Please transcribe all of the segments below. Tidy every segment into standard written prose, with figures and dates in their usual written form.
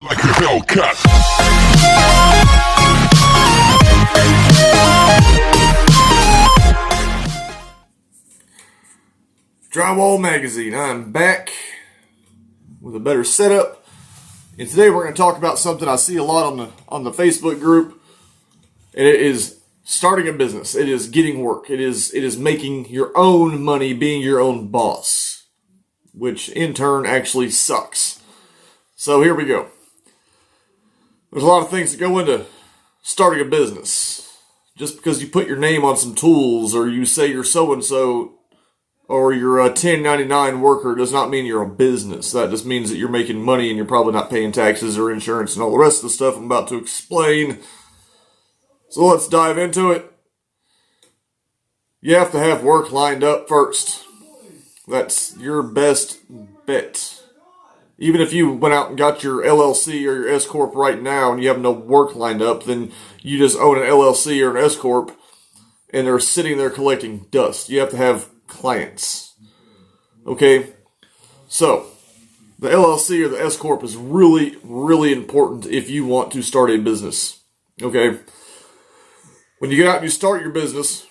Like a Hellcat. Drywall Magazine. I'm back with a better setup, and today we're going to talk about something I see a lot on the Facebook group, and it is starting a business. It is getting work. It is making your own money, being your own boss, which in turn actually sucks. So here we go. There's a lot of things that go into starting a business. Just because you put your name on some tools, or you say you're so-and-so, or you're a 1099 worker, does not mean you're a business. That just means that you're making money and you're probably not paying taxes or insurance and all the rest of the stuff I'm about to explain. So let's dive into it. You have to have work lined up first. That's your best bet. Even if you went out and got your LLC or your S-Corp right now and you have no work lined up, then you just own an LLC or an S-Corp and they're sitting there collecting dust. You have to have clients. Okay? So, the LLC or the S-Corp is really, really important if you want to start a business. Okay? When you get out and you start your business,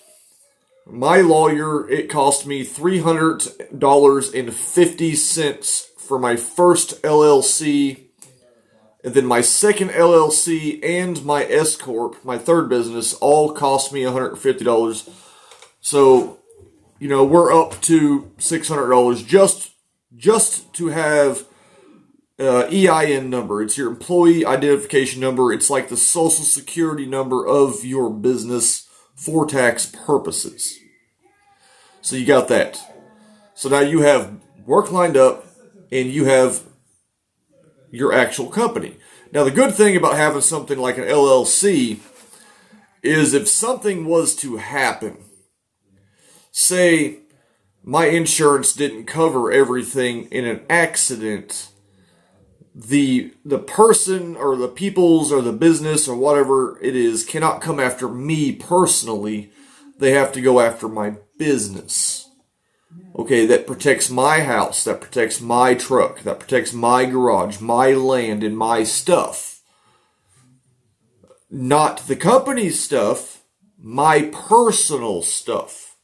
my lawyer, it cost me $300.50 for my first LLC, and then my second LLC and my S-Corp, my third business, all cost me $150. So, we're up to $600 just to have EIN number. It's your employee identification number. It's like the social security number of your business for tax purposes. So you got that. So now you have work lined up and you have your actual company. Now the good thing about having something like an LLC is if something was to happen, say my insurance didn't cover everything in an accident, the person or the people's or the business or whatever it is cannot come after me personally. They have to go after my business. Okay, that protects my house, that protects my truck, that protects my garage, my land, and my stuff. Not the company's stuff, my personal stuff.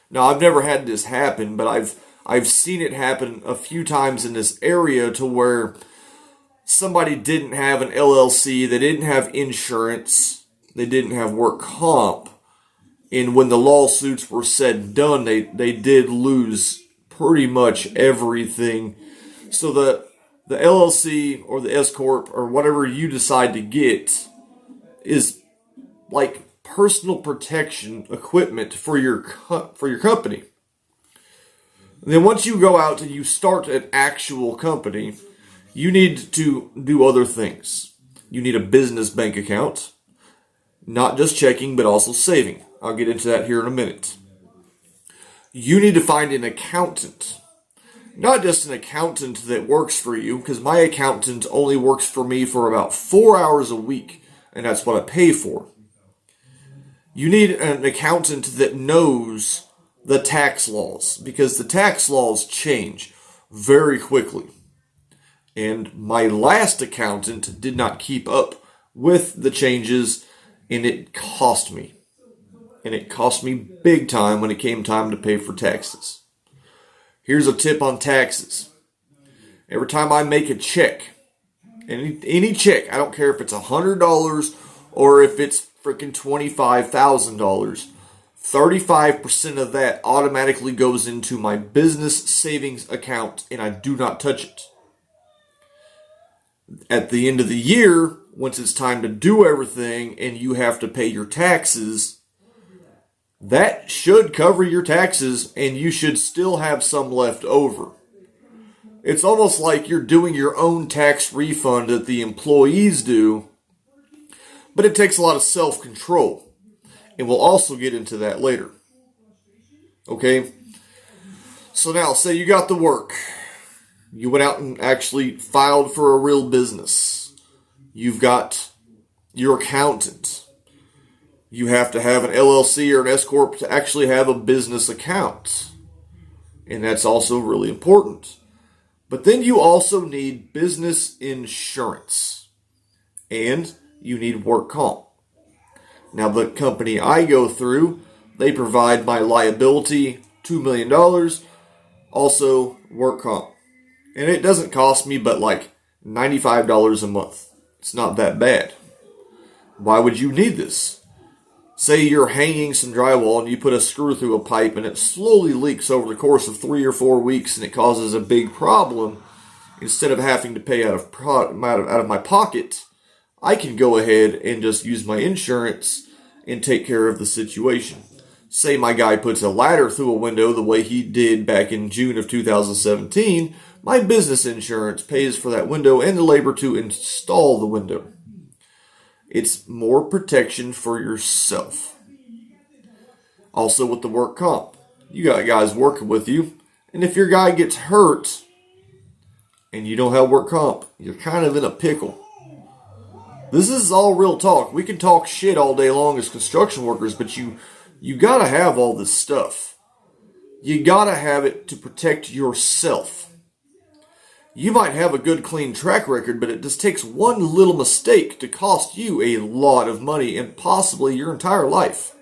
Now, I've never had this happen, but I've seen it happen a few times in this area to where somebody didn't have an LLC, they didn't have insurance, they didn't have work comp, and when the lawsuits were said and done, they did lose pretty much everything. So the LLC or the S-Corp or whatever you decide to get is like personal protection equipment for your company. And then once you go out and you start an actual company, you need to do other things. You need a business bank account, not just checking, but also saving. I'll get into that here in a minute. You need to find an accountant. Not just an accountant that works for you, because my accountant only works for me for about 4 hours a week, and that's what I pay for. You need an accountant that knows the tax laws, because the tax laws change very quickly. And my last accountant did not keep up with the changes, and it cost me. And it cost me big time when it came time to pay for taxes. Here's a tip on taxes. Every time I make a check, any check, I don't care if it's $100 or if it's freaking $25,000, 35% of that automatically goes into my business savings account, and I do not touch it. At the end of the year, once it's time to do everything and you have to pay your taxes, that should cover your taxes and you should still have some left over. It's almost like you're doing your own tax refund that the employees do, but it takes a lot of self-control. And we'll also get into that later. Okay? So now, say you got the work. You went out and actually filed for a real business. You've got your accountant. You have to have an LLC or an S-Corp to actually have a business account. And that's also really important. But then you also need business insurance and you need work comp. Now, the company I go through, they provide my liability, $2 million, also work comp. And it doesn't cost me but like $95 a month. It's not that bad. Why would you need this? Say you're hanging some drywall and you put a screw through a pipe and it slowly leaks over the course of 3 or 4 weeks and it causes a big problem. Instead of having to pay out of my pocket, I can go ahead and just use my insurance and take care of the situation. Say my guy puts a ladder through a window the way he did back in June of 2017, my business insurance pays for that window and the labor to install the window. It's more protection for yourself. Also with the work comp, you got guys working with you, and if your guy gets hurt and you don't have work comp, you're kind of in a pickle. This is all real talk. We can talk shit all day long as construction workers, but you gotta have all this stuff. You gotta have it to protect yourself. You might have a good, clean track record, but it just takes one little mistake to cost you a lot of money and possibly your entire life.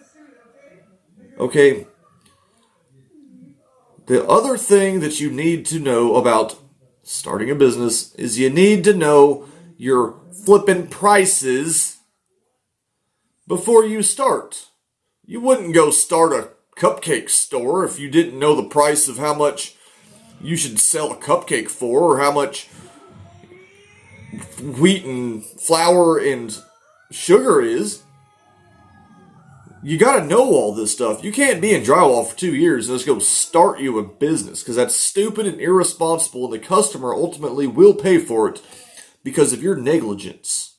Okay? The other thing that you need to know about starting a business is you need to know your flipping prices before you start. You wouldn't go start a cupcake store if you didn't know the price of how much you should sell a cupcake for, or how much wheat and flour and sugar is. You gotta know all this stuff. You can't be in drywall for 2 years and just go start you a business, because that's stupid and irresponsible, and the customer ultimately will pay for it because of your negligence.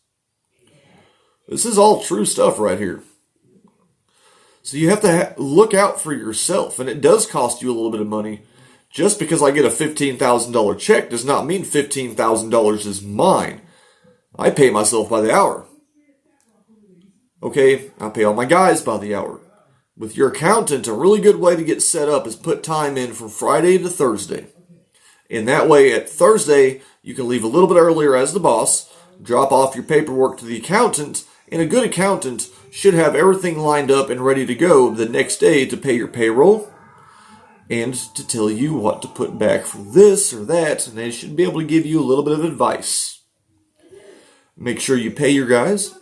This is all true stuff right here. So you have to look out for yourself, and it does cost you a little bit of money. Just because I get a $15,000 check does not mean $15,000 is mine. I pay myself by the hour. Okay, I pay all my guys by the hour. With your accountant, a really good way to get set up is put time in from Friday to Thursday. And that way, at Thursday, you can leave a little bit earlier as the boss, drop off your paperwork to the accountant, and a good accountant should have everything lined up and ready to go the next day to pay your payroll and to tell you what to put back for this or that, and they should be able to give you a little bit of advice. Make sure you pay your guys.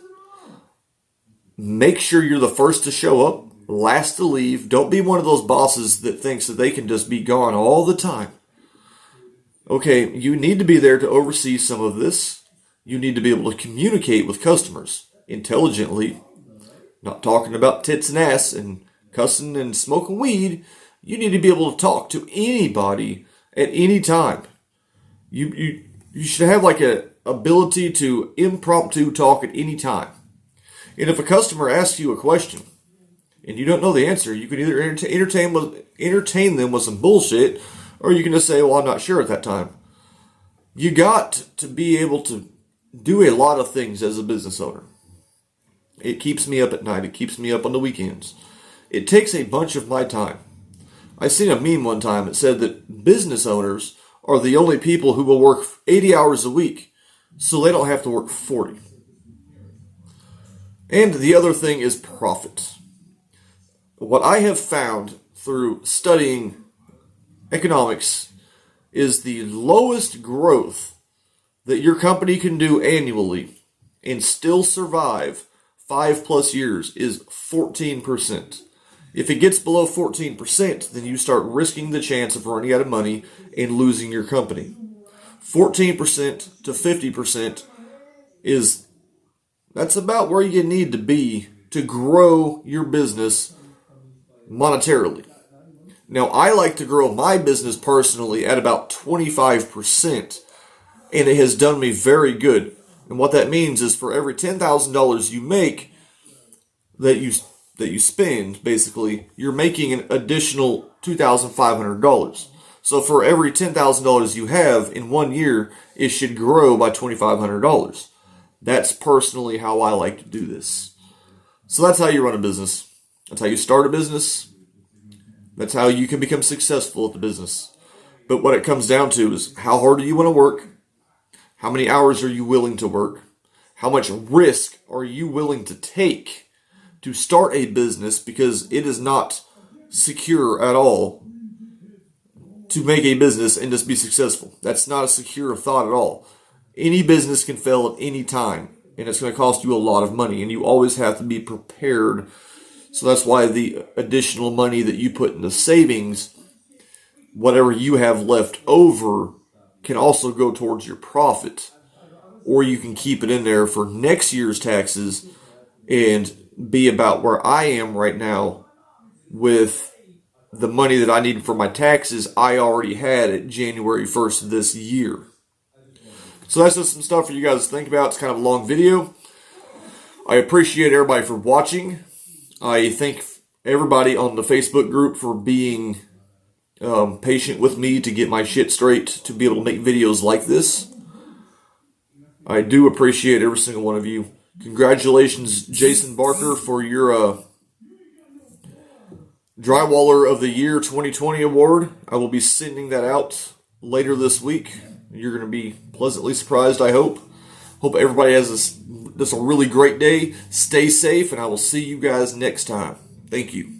Make sure you're the first to show up, last to leave. Don't be one of those bosses that thinks that they can just be gone all the time. Okay, you need to be there to oversee some of this. You need to be able to communicate with customers intelligently, not talking about tits and ass and cussing and smoking weed. You need to be able to talk to anybody at any time. You should have like a ability to impromptu talk at any time. And if a customer asks you a question and you don't know the answer, you can either entertain them with some bullshit, or you can just say, well, I'm not sure at that time. You got to be able to do a lot of things as a business owner. It keeps me up at night. It keeps me up on the weekends. It takes a bunch of my time. I seen a meme one time that said that business owners are the only people who will work 80 hours a week, so they don't have to work 40. And the other thing is profit. What I have found through studying economics is the lowest growth that your company can do annually and still survive 5+ years is 14%. If it gets below 14%, then you start risking the chance of running out of money and losing your company. 14% to 50% that's about where you need to be to grow your business monetarily. Now, I like to grow my business personally at about 25%, and it has done me very good. And what that means is for every $10,000 you make that you spend, basically, you're making an additional $2,500. So for every $10,000 you have in 1 year, it should grow by $2,500. That's personally how I like to do this. So that's how you run a business. That's how you start a business. That's how you can become successful at the business. But what it comes down to is how hard do you want to work? How many hours are you willing to work? How much risk are you willing to take to start a business? Because it is not secure at all to make a business and just be successful. That's not a secure thought at all. Any business can fail at any time, and it's going to cost you a lot of money, and you always have to be prepared. So that's why the additional money that you put into savings, whatever you have left over, can also go towards your profit. Or you can keep it in there for next year's taxes and be about where I am right now with the money that I needed for my taxes I already had at January 1st of this year. So that's just some stuff for you guys to think about. It's kind of a long video. I appreciate everybody for watching. I thank everybody on the Facebook group for being patient with me to get my shit straight to be able to make videos like this. I do appreciate every single one of you. Congratulations, Jason Barker, for your Drywaller of the Year 2020 award. I will be sending that out later this week. You're going to be pleasantly surprised, I hope. Hope everybody has this a really great day. Stay safe, and I will see you guys next time. Thank you.